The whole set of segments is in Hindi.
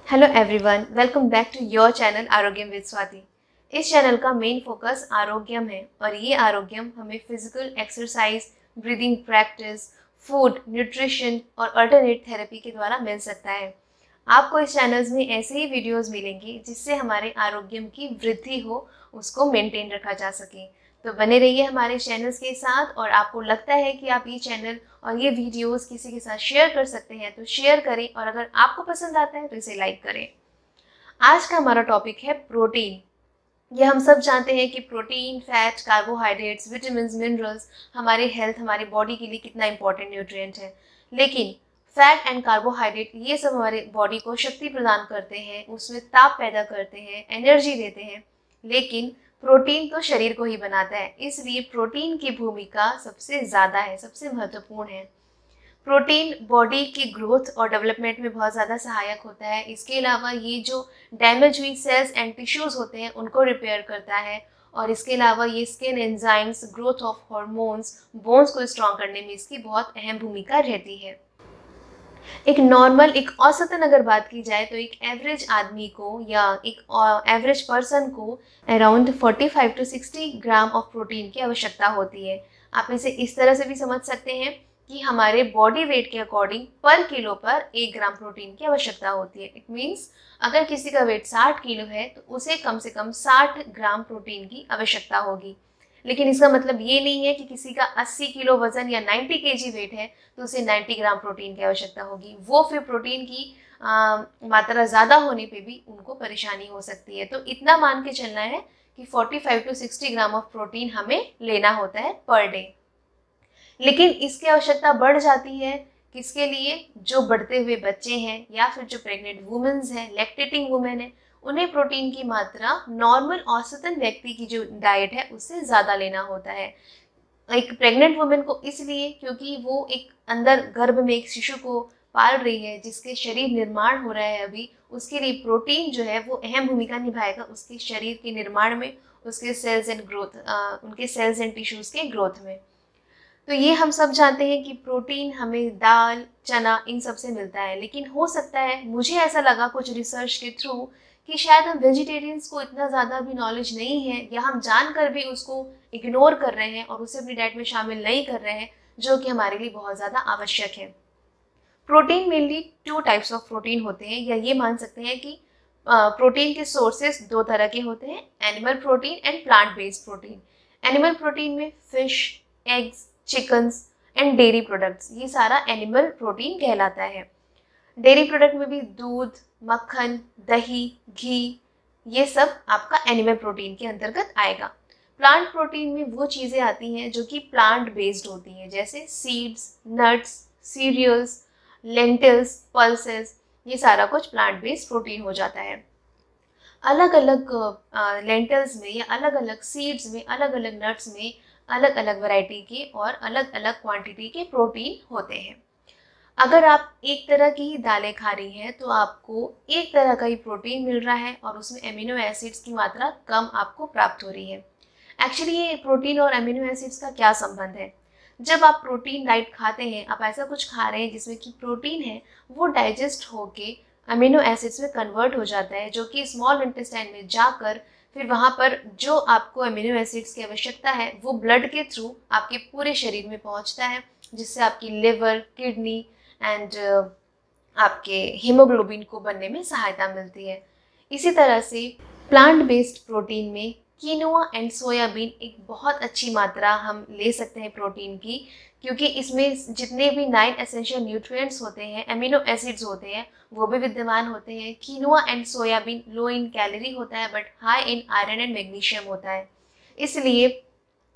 Hello everyone, welcome back to your channel Arogyam with Swati. इस चैनल का मेन फोकस आरोग्यम है और ये आरोग्यम हमें physical exercise, breathing practice, food, nutrition और अल्टरनेट थेरेपी के द्वारा मिल सकता है। आपको इस चैनल्स में ऐसे ही वीडियोस मिलेंगे जिससे हमारे आरोग्यम की वृद्धि हो, उसको मेंटेन रखा जा सके। तो बने रहिए हमारे चैनल्स के साथ, और आपको लगता है कि आप ये चैनल और ये वीडियोस किसी के साथ शेयर कर सकते हैं तो शेयर करें, और अगर आपको पसंद आता है तो इसे लाइक करें। आज का हमारा टॉपिक है प्रोटीन। ये हम सब जानते हैं कि protein, fat, carbohydrates, vitamin, minerals हमारे हेल्थ, हमारी बॉडी के लिए कितना इंपॉर्टेंट न्यूट्रिएंट है। लेकिन फैट एंड कार्बोहाइड्रेट ये सब हमारे बॉडी को शक्ति प्रदान करते हैं, उसमें ताप पैदा करते हैं, एनर्जी देते हैं। लेकिन प्रोटीन तो शरीर को ही बनाता है, इसलिए प्रोटीन की भूमिका सबसे ज़्यादा है, सबसे महत्वपूर्ण है। प्रोटीन बॉडी की ग्रोथ और डेवलपमेंट में बहुत ज़्यादा सहायक होता है। इसके अलावा ये जो डैमेज हुई सेल्स एंड टिश्यूज़ होते हैं उनको रिपेयर करता है, और इसके अलावा ये skin enzymes, growth of hormones, bones को स्ट्रॉन्ग करने में इसकी बहुत अहम भूमिका रहती है। एक नॉर्मल, एक औसतन अगर बात की जाए तो एक एवरेज आदमी को या एक एवरेज पर्सन को around 45 to 60 gram of protein की आवश्यकता होती है। आप इसे इस तरह से भी समझ सकते हैं कि हमारे बॉडी वेट के अकॉर्डिंग पर किलो पर 1 ग्राम प्रोटीन की आवश्यकता होती है। इट मीन्स अगर किसी का वेट 60 किलो है तो उसे कम से कम 60 ग्राम प्रोटीन की आवश्यकता होगी। लेकिन इसका मतलब ये नहीं है कि किसी का 80 किलो वजन या 90 केजी वेट है तो उसे 90 ग्राम प्रोटीन की आवश्यकता होगी। वो फिर प्रोटीन की मात्रा ज़्यादा होने पे भी उनको परेशानी हो सकती है। तो इतना मान के चलना है कि 45 to 60 ग्राम ऑफ प्रोटीन हमें लेना होता है पर डे। लेकिन इसकी आवश्यकता बढ़ जाती है किसके लिए? जो बढ़ते हुए बच्चे हैं या फिर जो प्रेग्नेंट वुमेन्स हैं, लैक्टेटिंग वुमेन है, उन्हें प्रोटीन की मात्रा नॉर्मल औसतन व्यक्ति की जो डाइट है उससे ज़्यादा लेना होता है। एक प्रेग्नेंट वुमेन को इसलिए क्योंकि वो एक अंदर गर्भ में एक शिशु को पाल रही है जिसके शरीर निर्माण हो रहा है अभी, उसके लिए प्रोटीन जो है वो अहम भूमिका निभाएगा उसके शरीर के निर्माण में, उसके सेल्स एंड ग्रोथ, उनके सेल्स एंड टिश्यूज़ के ग्रोथ में। तो ये हम सब जानते हैं कि प्रोटीन हमें दाल, चना, इन सब से मिलता है। लेकिन हो सकता है, मुझे ऐसा लगा कुछ रिसर्च के थ्रू, कि शायद हम वेजिटेरियंस को इतना ज़्यादा भी नॉलेज नहीं है, या हम जानकर भी उसको इग्नोर कर रहे हैं और उसे अपनी डाइट में शामिल नहीं कर रहे हैं, जो कि हमारे लिए बहुत ज़्यादा आवश्यक है। Protein mainly 2 types of protein होते हैं, या ये मान सकते हैं कि प्रोटीन के सोर्सेस 2 तरह के होते हैं, animal protein and plant based protein. Animal protein में fish, eggs, chickens and dairy products, ये सारा एनिमल प्रोटीन कहलाता है। डेयरी प्रोडक्ट में भी दूध, मक्खन, दही, घी, ये सब आपका एनिमल प्रोटीन के अंतर्गत आएगा। प्लांट प्रोटीन में वो चीज़ें आती हैं जो कि प्लांट बेस्ड होती हैं, जैसे seeds, nuts, cereals, lentils, pulses, ये सारा कुछ प्लांट बेस्ड प्रोटीन हो जाता है। अलग अलग लेंटिल्स में या अलग अलग सीड्स में, अलग अलग नट्स में अलग अलग वैरायटी के और अलग अलग क्वांटिटी के प्रोटीन होते हैं। अगर आप एक तरह की ही दालें खा रही हैं तो आपको एक तरह का ही प्रोटीन मिल रहा है और उसमें एमिनो एसिड्स की मात्रा कम आपको प्राप्त हो रही है। एक्चुअली ये प्रोटीन और एमिनो एसिड्स का क्या संबंध है? जब आप प्रोटीन डाइट खाते हैं, आप ऐसा कुछ खा रहे हैं जिसमें कि प्रोटीन है, वो डाइजेस्ट होके अमीनो एसिड्स में कन्वर्ट हो जाता है, जो कि स्मॉल इंटेस्टाइन में जाकर फिर वहाँ पर जो आपको अमीनो एसिड्स की आवश्यकता है वो ब्लड के थ्रू आपके पूरे शरीर में पहुँचता है, जिससे आपकी लिवर, किडनी एंड आपके हीमोग्लोबिन को बनने में सहायता मिलती है। इसी तरह से प्लांट बेस्ड प्रोटीन में कीनोआ एंड सोयाबीन एक बहुत अच्छी मात्रा हम ले सकते हैं प्रोटीन की, क्योंकि इसमें जितने भी 9 एसेंशियल न्यूट्रिएंट्स होते हैं, एमिनो एसिड्स होते हैं, वो भी विद्यमान होते हैं। Quinoa and soybean low in calorie होता है but high in iron and magnesium होता है, इसलिए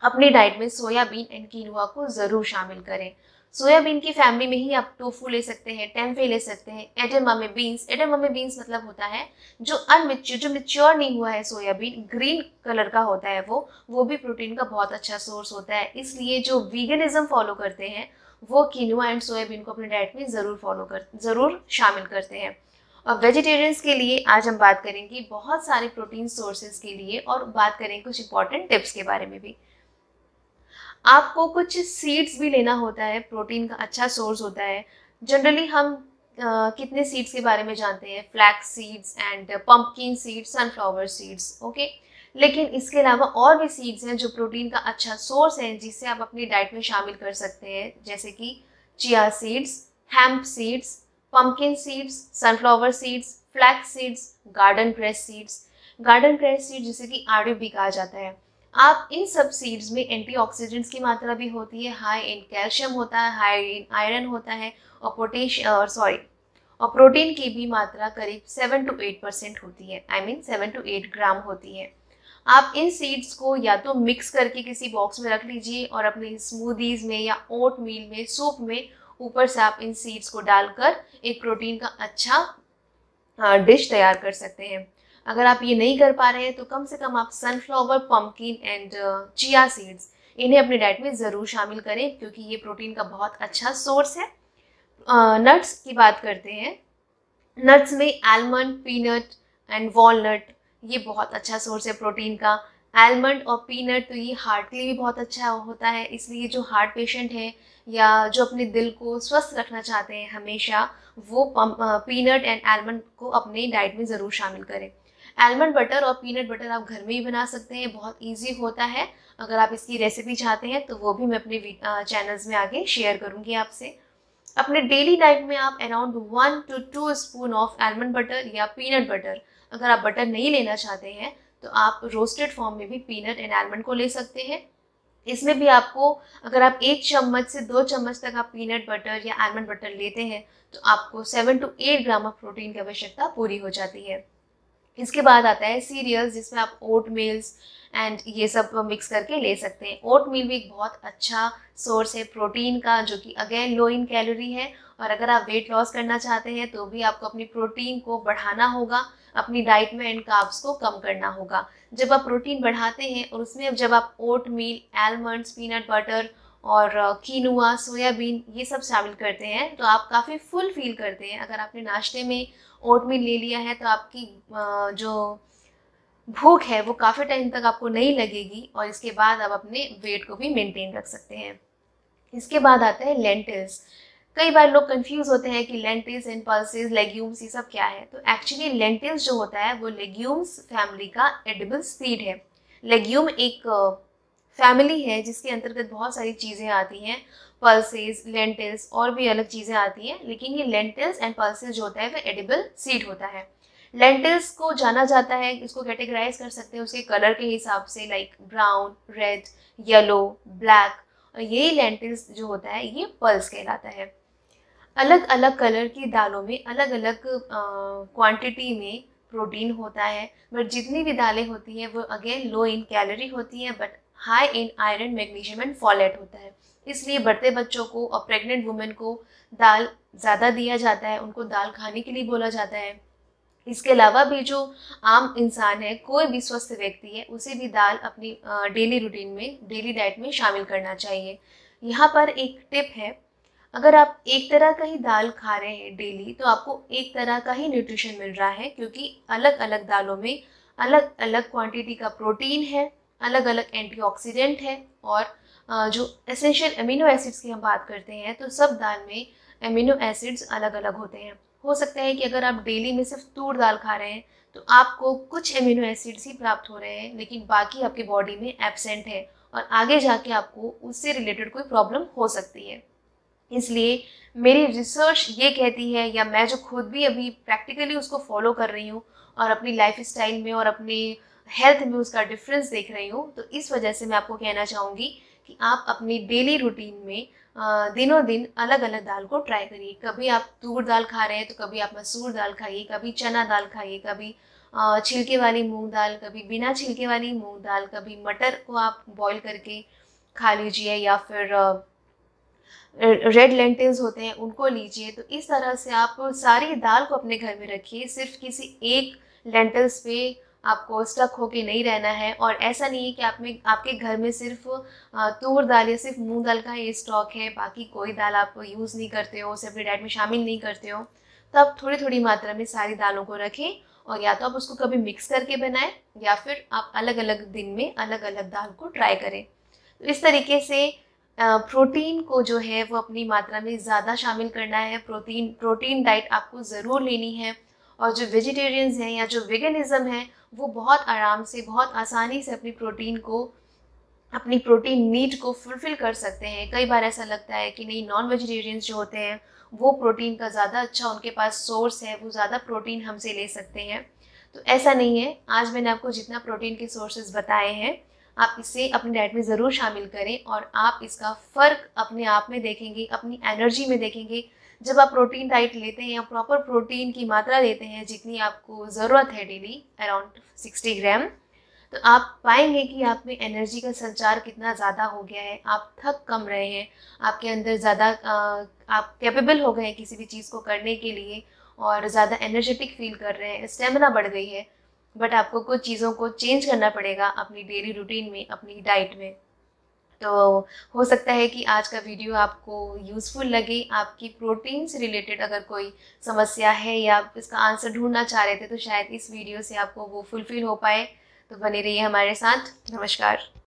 अपनी डाइट में सोयाबीन एंड कीनोआ को ज़रूर शामिल करें। सोयाबीन की फैमिली में ही आप टोफू ले सकते हैं, टेम्पे ले सकते हैं, एडेमामे बीन्स। एडेमामे बीन्स मतलब होता है जो जो मैच्योर नहीं हुआ है सोयाबीन, ग्रीन कलर का होता है, वो भी प्रोटीन का बहुत अच्छा सोर्स होता है। इसलिए जो वीगनिज्म फॉलो करते हैं वो कीनोआ एंड सोयाबीन को अपनी डाइट में ज़रूर शामिल करते हैं। और वेजिटेरियंस के लिए आज हम बात करेंगे बहुत सारे प्रोटीन सोर्सेज के लिए, और बात करेंगे कुछ इंपॉर्टेंट टिप्स के बारे में भी। आपको कुछ सीड्स भी लेना होता है, प्रोटीन का अच्छा सोर्स होता है। जनरली हम कितने सीड्स के बारे में जानते हैं, flax seeds and pumpkin seeds, sunflower seeds, okay. लेकिन इसके अलावा और भी सीड्स हैं जो प्रोटीन का अच्छा सोर्स है जिससे आप अपनी डाइट में शामिल कर सकते हैं, जैसे कि chia seeds, hemp seeds, pumpkin seeds, sunflower seeds, flax seeds, garden cress seeds. Garden cress seed जिसे कि आड़ू भी कहा जाता है। आप इन सब सीड्स में एंटीऑक्सीडेंट्स की मात्रा भी होती है, हाई इन कैल्शियम होता है, हाई इन आयरन होता है, और प्रोटीन की भी मात्रा करीब 7 to 8% होती है, आई मीन 7 to 8 ग्राम होती है। आप इन सीड्स को या तो मिक्स करके किसी बॉक्स में रख लीजिए और अपने स्मूदीज में या ओट मील में, सूप में ऊपर से आप इन सीड्स को डालकर एक प्रोटीन का अच्छा डिश तैयार कर सकते हैं। अगर आप ये नहीं कर पा रहे हैं तो कम से कम आप sunflower, pumpkin and chia seeds इन्हें अपनी डाइट में ज़रूर शामिल करें क्योंकि ये प्रोटीन का बहुत अच्छा सोर्स है। नट्स की बात करते हैं। नट्स में आलमंड, पीनट एंड वॉलनट ये बहुत अच्छा सोर्स है प्रोटीन का। आलमंड और पीनट तो ये हार्ट के लिए भी बहुत अच्छा होता है, इसलिए जो हार्ट पेशेंट हैं या जो अपने दिल को स्वस्थ रखना चाहते हैं हमेशा, वो पीनट एंड आलमंड को अपने डाइट में ज़रूर शामिल करें। आलमंड बटर और पीनट बटर आप घर में ही बना सकते हैं, बहुत इजी होता है। अगर आप इसकी रेसिपी चाहते हैं तो वो भी मैं अपने चैनल्स में आगे शेयर करूँगी आपसे। अपने डेली डाइट में आप around 1 to 2 spoon of almond butter या पीनट बटर, अगर आप बटर नहीं लेना चाहते हैं तो आप रोस्टेड फॉर्म में भी पीनट एंड आलमंड को ले सकते हैं। इसमें भी आपको, अगर आप 1 चम्मच से 2 चम्मच तक आप पीनट बटर या आलमंड बटर लेते हैं तो आपको 7 to 8 ग्राम ऑफ प्रोटीन की आवश्यकता पूरी हो जाती है। इसके बाद आता है सीरियल्स, जिसमें आप ओट मील्स एंड ये सब मिक्स करके ले सकते हैं। ओट मील भी एक बहुत अच्छा सोर्स है प्रोटीन का, जो कि अगेन लो इन कैलोरी है। और अगर आप वेट लॉस करना चाहते हैं तो भी आपको अपनी प्रोटीन को बढ़ाना होगा, अपनी डाइट में एंड कार्ब्स को कम करना होगा। जब आप प्रोटीन बढ़ाते हैं और उसमें जब आप ओट मील, आलमंड्स, पीनट बटर और कीनुआ, सोयाबीन ये सब शामिल करते हैं तो आप काफ़ी फुल फील करते हैं। अगर आपने नाश्ते में ओटमील ले लिया है तो आपकी जो भूख है वो काफ़ी टाइम तक आपको नहीं लगेगी और इसके बाद आप अपने वेट को भी मेंटेन रख सकते हैं। इसके बाद आता है लेंटिल्स। कई बार लोग कंफ्यूज होते हैं कि लेंटिल्स एंड पल्सेस, लेग्यूम्स ये सब क्या है। तो एक्चुअली लेंटिल्स जो होता है वो लेग्यूम्स फैमिली का एडिबल सीड है। लेग्यूम एक फैमिली है जिसके अंतर्गत बहुत सारी चीज़ें आती हैं, पल्सेस, लेंटिल्स और भी अलग चीज़ें आती हैं, लेकिन ये लेंटिल्स एंड पल्सेस जो होता है वह एडिबल सीड होता है। लेंटिल्स को जाना जाता है, इसको कैटेगराइज कर सकते हैं उसके कलर के हिसाब से, like brown, red, yellow, black. और यही लेंटिल्स जो होता है ये पल्स कहलाता है। अलग अलग कलर की दालों में अलग अलग क्वांटिटी में प्रोटीन होता है, बट जितनी भी दालें होती हैं वो अगेन लो इन कैलोरी होती हैं but high in iron, magnesium and folate होता है। इसलिए बढ़ते बच्चों को और प्रेग्नेंट वुमेन को दाल ज़्यादा दिया जाता है, उनको दाल खाने के लिए बोला जाता है। इसके अलावा भी जो आम इंसान है, कोई भी स्वस्थ व्यक्ति है, उसे भी दाल अपनी डेली रूटीन में, डेली डाइट में शामिल करना चाहिए। यहाँ पर एक टिप है, अगर आप एक तरह का ही दाल खा रहे हैं डेली तो आपको एक तरह का ही न्यूट्रिशन मिल रहा है, क्योंकि अलग अलग दालों में अलग अलग क्वांटिटी का प्रोटीन है, अलग अलग एंटीऑक्सीडेंट है और जो एसेंशियल अमीनो एसिड्स की हम बात करते हैं तो सब दाल में अमीनो एसिड्स अलग अलग होते हैं। हो सकता है कि अगर आप डेली में सिर्फ तूर दाल खा रहे हैं तो आपको कुछ अमीनो एसिड्स ही प्राप्त हो रहे हैं, लेकिन बाकी आपके बॉडी में एब्सेंट है और आगे जाके आपको उससे रिलेटेड कोई प्रॉब्लम हो सकती है। इसलिए मेरी रिसर्च ये कहती है, या मैं जो खुद भी अभी प्रैक्टिकली उसको फॉलो कर रही हूँ और अपनी लाइफ स्टाइल में और अपने हेल्थ में उसका डिफरेंस देख रही हूँ, तो इस वजह से मैं आपको कहना चाहूँगी कि आप अपनी डेली रूटीन में दिनों दिन अलग अलग दाल को ट्राई करिए। कभी आप तूर दाल खा रहे हैं तो कभी आप मसूर दाल खाइए, कभी चना दाल खाइए, कभी छिलके वाली मूंग दाल, कभी बिना छिलके वाली मूंग दाल, कभी मटर को आप बॉईल करके खा लीजिए, या फिर रेड लेंटिल्स होते हैं उनको लीजिए। तो इस तरह से आप सारी दाल को अपने घर में रखिए, सिर्फ किसी एक लेंटिल्स पे आपको स्टक होके नहीं रहना है। और ऐसा नहीं है कि आपके घर में सिर्फ तूर दाल या सिर्फ मूंग दाल का ही स्टॉक है, बाकी कोई दाल आप यूज़ नहीं करते हो, उसे अपनी डाइट में शामिल नहीं करते हो, तो आप थोड़ी थोड़ी मात्रा में सारी दालों को रखें और या तो आप उसको कभी मिक्स करके बनाएं या फिर आप अलग अलग दिन में अलग अलग दाल को ट्राई करें। तो इस तरीके से प्रोटीन को जो है वो अपनी मात्रा में ज़्यादा शामिल करना है। प्रोटीन डाइट आपको ज़रूर लेनी है। और जो वेजिटेरियंस हैं या जो वेगनिज़्म है वो बहुत आराम से, बहुत आसानी से अपनी प्रोटीन नीड को फुलफ़िल कर सकते हैं। कई बार ऐसा लगता है कि नहीं, नॉन वेजिटेरियंस जो होते हैं वो प्रोटीन का ज़्यादा अच्छा उनके पास सोर्स है, वो ज़्यादा प्रोटीन हमसे ले सकते हैं। तो ऐसा नहीं है। आज मैंने आपको जितना प्रोटीन के सोर्सेज बताए हैं, आप इसे अपनी डाइट में ज़रूर शामिल करें और आप इसका फ़र्क अपने आप में देखेंगे, अपनी एनर्जी में देखेंगे। जब आप प्रोटीन डाइट लेते हैं या प्रॉपर प्रोटीन की मात्रा लेते हैं जितनी आपको ज़रूरत है डेली, अराउंड 60 ग्राम, तो आप पाएंगे कि आप में एनर्जी का संचार कितना ज़्यादा हो गया है। आप थक कम रहे हैं, आपके अंदर ज़्यादा आप कैपेबल हो गए हैं किसी भी चीज़ को करने के लिए और ज़्यादा एनर्जेटिक फील कर रहे हैं, स्टेमिना बढ़ गई है। बट आपको कुछ चीज़ों को चेंज करना पड़ेगा अपनी डेली रूटीन में, अपनी डाइट में। तो हो सकता है कि आज का वीडियो आपको यूज़फुल लगे। आपकी प्रोटीन से रिलेटेड अगर कोई समस्या है या आप इसका आंसर ढूंढना चाह रहे थे तो शायद इस वीडियो से आपको वो फुलफ़िल हो पाए। तो बने रहिए हमारे साथ। नमस्कार।